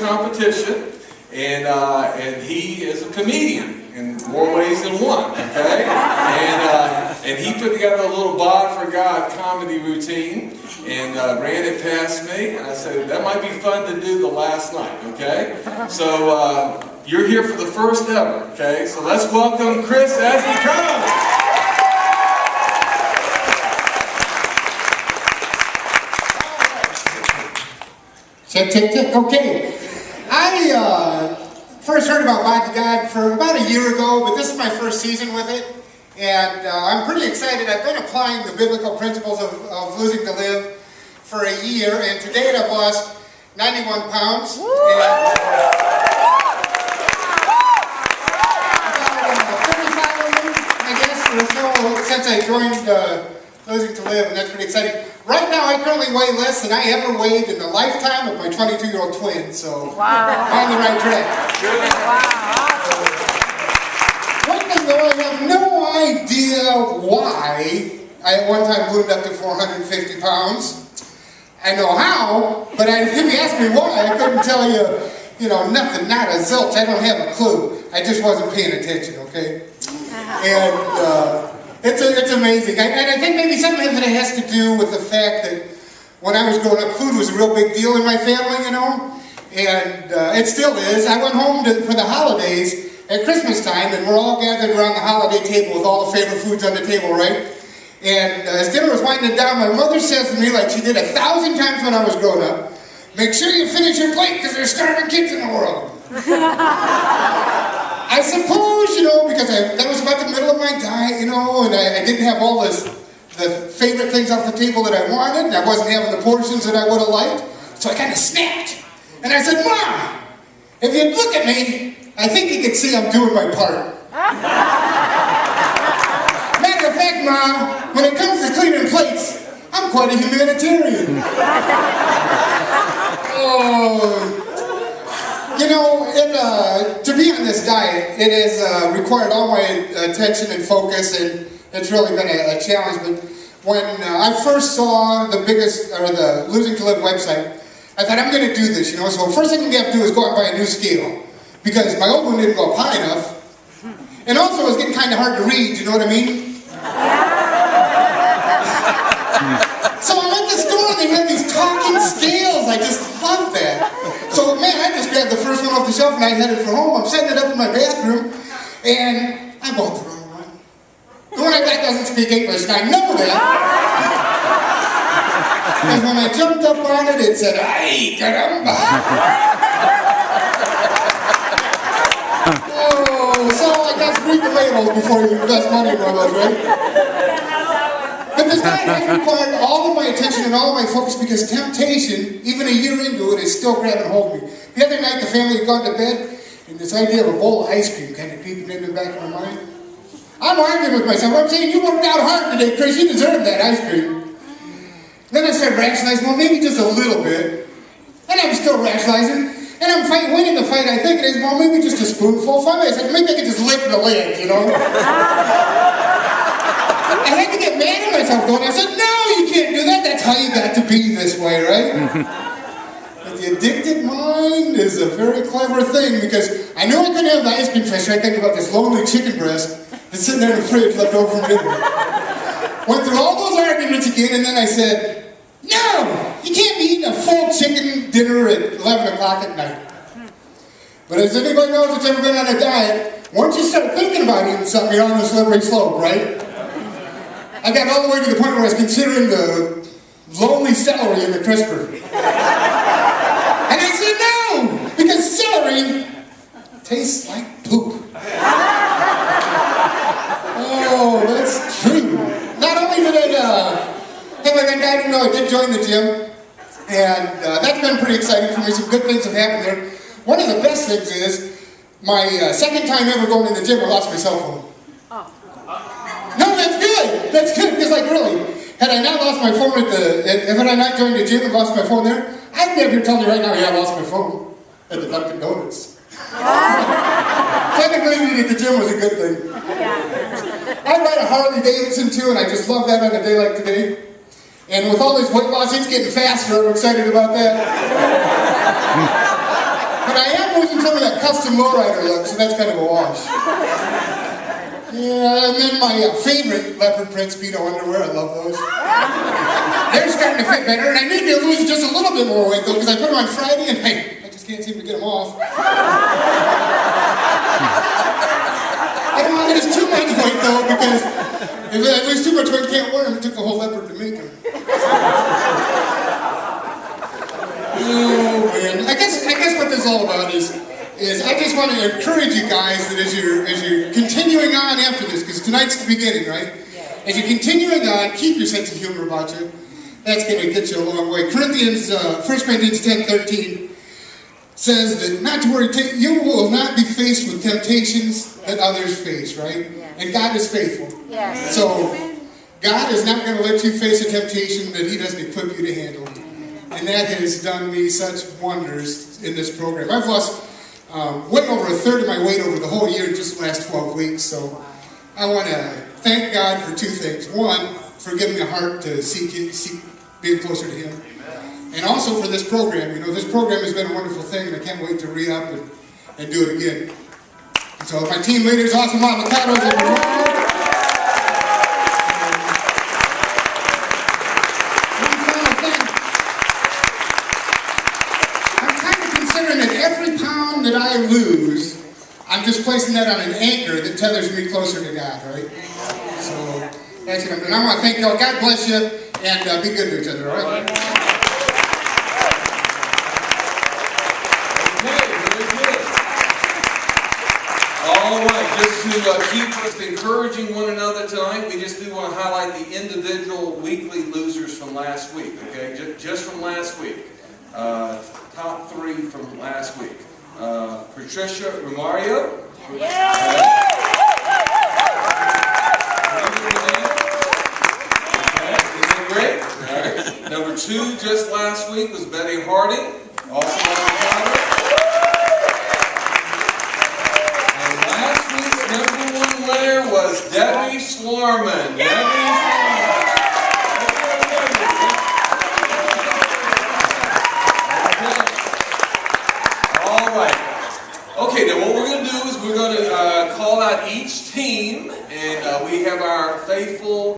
competition, and he is a comedian in more ways than one, okay? And he put together a little Bod for God comedy routine and ran it past me, and I said, that might be fun to do the last night, okay? So you're here for the first ever, okay? So let's welcome Chris as he comes. Check, check, check. Okay. I first heard about Bod to God for about a year ago, but this is my first season with it. And I'm pretty excited. I've been applying the biblical principles of losing to live for a year, and to date I've lost 91 pounds. And, 35 of them, I guess, or so, since I joined Losing to Live, and that's pretty exciting. Right now, I currently weigh less than I ever weighed in the lifetime of my 22-year-old twin, so I'm on the right track. One thing though, I have no idea why I at one time ballooned up to 450 pounds. I know how, but if you ask me why, I couldn't tell you, nothing, not a zilch. I don't have a clue. I just wasn't paying attention, okay? And it's amazing. And I think maybe something of it has to do with the fact that when I was growing up, food was a real big deal in my family, and it still is. I went home for the holidays at Christmas time, and we're all gathered around the holiday table with all the favorite foods on the table, right? And as dinner was winding down, my mother says to me, like she did 1,000 times when I was growing up, make sure you finish your plate because there's starving kids in the world. I suppose, because that was about the middle of my diet, and I didn't have all the favorite things off the table that I wanted, and I wasn't having the portions that I would have liked, so I kind of snapped. And I said, Mom, if you'd look at me, I think you could see I'm doing my part. Matter of fact, Mom, when it comes to cleaning plates, I'm quite a humanitarian. To be on this diet, it has required all my attention and focus, and it's really been a challenge. But when I first saw the Losing to Live website, I thought, I'm going to do this, So the first thing you have to do is go out and buy a new scale, because my old one didn't go up high enough. And also, it was getting kind of hard to read, you know what I mean? So I went to the store and they had these talking scales. I just loved that. So, man, I just grabbed the first one off the shelf and I headed for home. I'm setting it up in my bathroom, and I bought the wrong one. The one I got doesn't speak English, and I know that. Because when I jumped up on it, it said, "Ay, caramba." So I guess read the labels before you invest money in one of those, right? But this diet has required all of my attention and all of my focus, because temptation, even a year into it, is still grabbing hold of me. The other night, the family had gone to bed, and this idea of a bowl of ice cream kind of creeping into the back of my mind. I'm arguing with myself. I'm saying, you worked out hard today, Chris. You deserve that ice cream. Then I started rationalizing, well, maybe just a little bit. And I'm still rationalizing. And I'm winning the fight, I think it is, well, maybe just a spoonful. Finally, I said, maybe I could just lick the lid, I had to get mad at myself going, I said, no, you can't do that. That's how you got to be this way, right? But the addicted mind is a very clever thing, because I knew I couldn't have the ice cream fish. I think about this lonely chicken breast that's sitting there in the fridge left over from dinner. Went through all those arguments again, and then I said, no, you can't be eating a full chicken dinner at 11 o'clock at night. But as anybody knows that's ever been on a diet, once you start thinking about eating something, you're on a slippery slope, right? I got all the way to the point where I was considering the lonely celery in the crisper. And I said no, because celery tastes like poop. Oh, that's true. Not only did I I did join the gym, and that's been pretty exciting for me. Some good things have happened there. One of the best things is, my second time ever going to the gym, I lost my cell phone. No, that's good. That's good, because really, had I not lost my phone had I not joined the gym and lost my phone there, I'd be up here telling you right now, yeah, I lost my phone at the Dunkin' Donuts. Technically, being at the gym was a good thing. I ride a Harley Davidson too, and I just love that on a day like today. And with all this weight loss, it's getting faster. I'm excited about that. But I am losing some of that custom lowrider look, so that's kind of a wash. Yeah, and then my favorite leopard print Speedo underwear, I love those. They're starting to fit better, and I need to lose just a little bit more weight though, because I put them on Friday and I just can't seem to get them off. I don't want to lose too much weight though, because if I lose too much weight, I can't wear them. It took a whole leopard to make them. Oh man, I guess what this is all about is I just want to encourage you guys that as you're continuing on after this, because tonight's the beginning, right? As you're continuing on, keep your sense of humor about you. That's going to get you a long way. 1 Corinthians 10:13 says that not to worry, you will not be faced with temptations that others face, right? And God is faithful. Yes. So God is not going to let you face a temptation that He doesn't equip you to handle. And that has done me such wonders in this program. I've lost way over a third of my weight over the whole year in just the last 12 weeks. So I want to thank God for two things. One, for giving me a heart to seek being closer to Him. And also for this program. You know, this program has been a wonderful thing, and I can't wait to re-up and do it again. And so my team leaders, awesome avocados, everyone. That I lose, I'm just placing that on an anchor that tethers me closer to God, right? So that's what I'm doing. I want to thank you all. God bless you, and be good to each other, all right? All right, just to keep us encouraging one another tonight, we just do want to highlight the individual weekly losers from last week, okay? Just from last week. Top 3 from last week. Patricia Romario. Yeah. Isn't it great? All right. Number 2 just last week was Betty Harding. Also avocado. And last week's #1 winner was Debbie Swarman. Yeah. Debbie Swarman. Okay, then what we're going to do is we're going to call out each team, and we have our faithful